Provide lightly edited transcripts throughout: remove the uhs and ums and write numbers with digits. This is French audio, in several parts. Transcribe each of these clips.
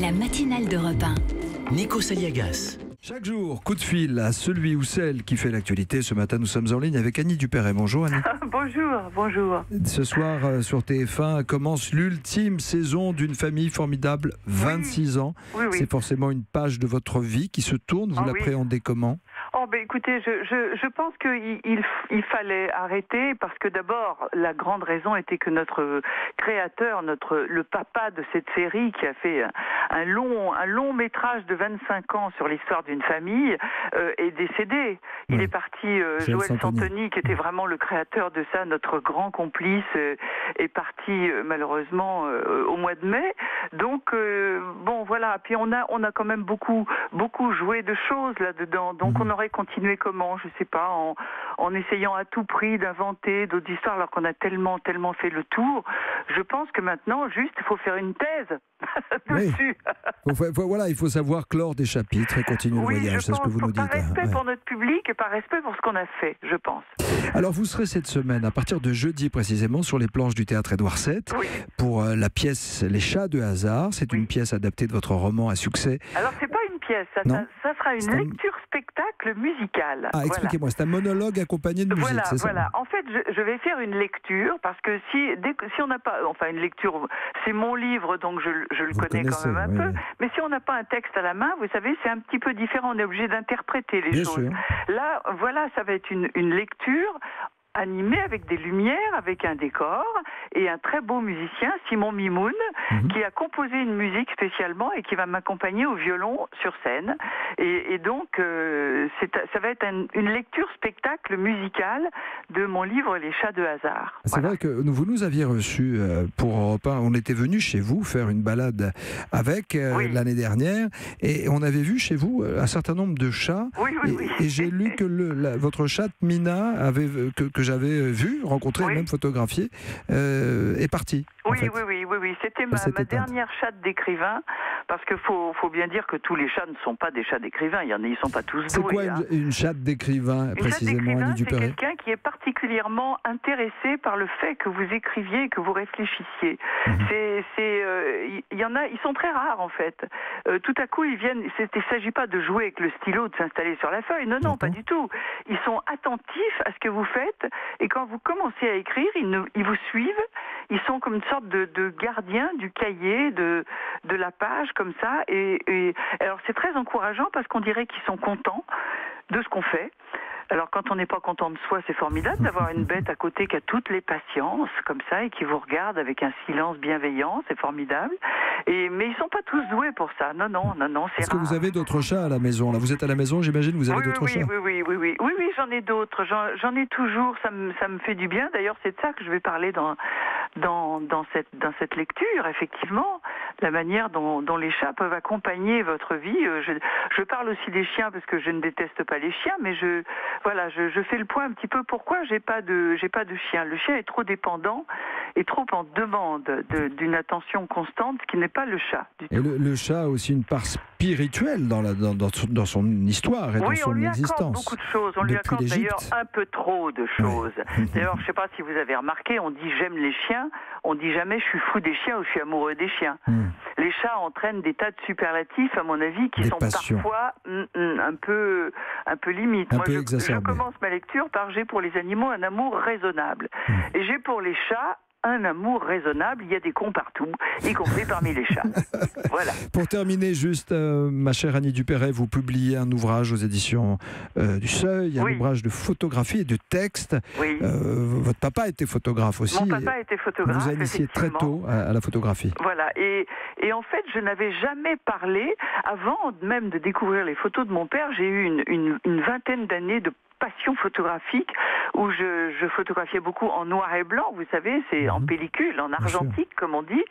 La matinale d'Europe 1. Nico Saliagas. Chaque jour, coup de fil à celui ou celle qui fait l'actualité. Ce matin, nous sommes en ligne avec Annie Dupéret. Bonjour Annie. Bonjour. Ce soir, sur TF1, commence l'ultime saison d'une famille formidable, 26 ans. Oui. C'est forcément une page de votre vie qui se tourne. Vous l'appréhendez comment ? Écoutez, je pense qu'il fallait arrêter parce que d'abord, la grande raison était que notre créateur, le papa de cette série qui a fait un long métrage de 25 ans sur l'histoire d'une famille est décédé. Il est parti, Joël Santoni, qui était vraiment le créateur de ça, notre grand complice, est parti malheureusement au mois de mai. Donc, voilà. Puis on a quand même beaucoup joué de choses là-dedans. Donc on aurait continué comment ? Je sais pas, en essayant à tout prix d'inventer d'autres histoires alors qu'on a tellement fait le tour. Je pense que maintenant, juste, il faut faire une thèse dessus. Voilà, il faut savoir clore des chapitres et continuer le voyage, c'est ce que vous nous dites. Par respect pour notre public et par respect pour ce qu'on a fait, je pense. Alors vous serez cette semaine, à partir de jeudi précisément, sur les planches du théâtre Édouard VII, pour la pièce Les Chats de hasard. C'est une pièce adaptée de votre roman à succès. Alors c'est pas une pièce, ça sera une lecture-spectacle musicale. Expliquez-moi, c'est un monologue accompagné de musique, c'est ça ? Voilà. En fait, je vais faire une lecture, parce que si on n'a pas... Enfin, une lecture, c'est mon livre, donc je le connais quand même un peu. Mais si on n'a pas un texte à la main, vous savez, c'est un petit peu différent. On est obligé d'interpréter les choses. Sûr. Là, voilà, ça va être une lecture animé avec des lumières, avec un décor et un très beau musicien, Simon Mimoun, qui a composé une musique spécialement et qui va m'accompagner au violon sur scène. Et donc, ça va être une lecture-spectacle musical de mon livre Les Chats de hasard. C'est vrai que vous nous aviez reçus pour Europe 1. On était venus chez vous faire une balade avec l'année dernière et on avait vu chez vous un certain nombre de chats. Et j'ai lu que votre chatte Mina que j'avais vu, rencontré et même photographié, est partie. Oui. C'était ma dernière chatte d'écrivain, parce qu'il faut bien dire que tous les chats ne sont pas des chats d'écrivain, ils ne sont pas tous doués. C'est quoi une chatte d'écrivain, précisément, Annie Dupéret ? C'est quelqu'un qui est particulièrement intéressé par le fait que vous écriviez et que vous réfléchissiez. Il y en a, ils sont très rares en fait. Tout à coup, ils viennent, il ne s'agit pas de jouer avec le stylo, de s'installer sur la feuille, non, pas du tout. Ils sont attentifs à ce que vous faites, et quand vous commencez à écrire, ils vous suivent, ils sont comme une sorte de gardien du cahier, de la page, comme ça, et alors c'est très encourageant parce qu'on dirait qu'ils sont contents de ce qu'on fait. Alors quand on n'est pas content de soi, c'est formidable d'avoir une bête à côté qui a toutes les patiences, comme ça, et qui vous regarde avec un silence bienveillant, c'est formidable. Mais ils sont pas tous doués pour ça, non, c'est rare. Est-ce que vous avez d'autres chats à la maison ? Là, vous êtes à la maison, j'imagine, vous avez d'autres chats ? Oui, j'en ai d'autres, j'en ai toujours, ça me fait du bien. D'ailleurs, c'est de ça que je vais parler dans cette lecture, effectivement, la manière dont les chats peuvent accompagner votre vie. Je parle aussi des chiens parce que je ne déteste pas les chiens, mais je fais le point un petit peu pourquoi j'ai pas de chien. Le chien est trop dépendant et trop en demande d'une attention constante, ce qui n'est pas le chat du tout. Et le chat a aussi une part spirituelle dans son histoire et dans son existence. On lui accorde beaucoup de choses. On lui accorde d'ailleurs un peu trop de choses. D'ailleurs, je ne sais pas si vous avez remarqué, on dit j'aime les chiens, on dit jamais je suis fou des chiens ou je suis amoureux des chiens. Les chats entraînent des tas de superlatifs, à mon avis, qui sont parfois un peu limites. Moi, je commence ma lecture par j'ai pour les animaux un amour raisonnable. Et j'ai pour les chats un amour raisonnable, il y a des cons partout, y compris parmi les chats. Voilà. Pour terminer, juste, ma chère Annie Dupéret, vous publiez un ouvrage aux éditions du Seuil, un ouvrage de photographie et de texte. Votre papa était photographe aussi. Mon papa était photographe, vous initiez très tôt à la photographie. Voilà, et en fait, je n'avais jamais parlé, avant même de découvrir les photos de mon père, j'ai eu une vingtaine d'années de passion photographique où je photographiais beaucoup en noir et blanc, vous savez, c'est en pellicule, en argentique comme on dit,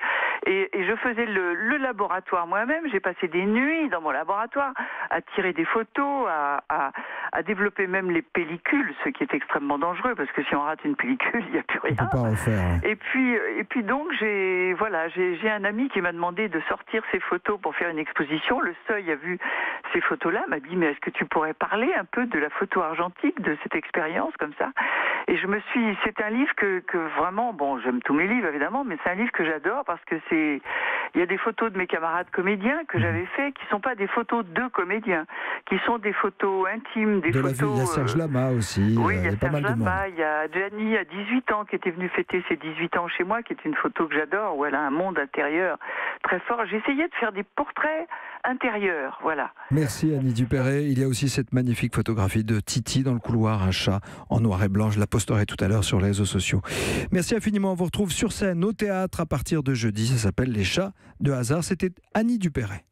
et je faisais le laboratoire moi-même. J'ai passé des nuits dans mon laboratoire à tirer des photos, à développer même les pellicules, ce qui est extrêmement dangereux parce que si on rate une pellicule, il n'y a plus rien. On peut pas refaire. Et puis donc j'ai un ami qui m'a demandé de sortir ses photos pour faire une exposition. Le Seuil a vu ces photos-là, m'a dit mais est-ce que tu pourrais parler un peu de la photo argentique authentique de cette expérience comme ça. Et c'est un livre que vraiment, bon, j'aime tous mes livres évidemment, mais c'est un livre que j'adore parce que il y a des photos de mes camarades comédiens que j'avais fait qui sont pas des photos de comédiens, qui sont des photos intimes, des photos. Il y a Serge Lama aussi. Oui, il y a pas Serge mal de monde. Lama, il y a Gianni à 18 ans qui était venue fêter ses 18 ans chez moi, qui est une photo que j'adore, où elle a un monde intérieur très fort. J'ai essayé de faire des portraits intérieurs, voilà. Merci Annie Dupéret. Il y a aussi cette magnifique photographie de Titi dans le couloir, un chat en noir et blanc. Je la posterai tout à l'heure sur les réseaux sociaux. Merci infiniment. On vous retrouve sur scène au théâtre à partir de jeudi. Ça s'appelle Les Chats de hasard. C'était Annie Dupéret.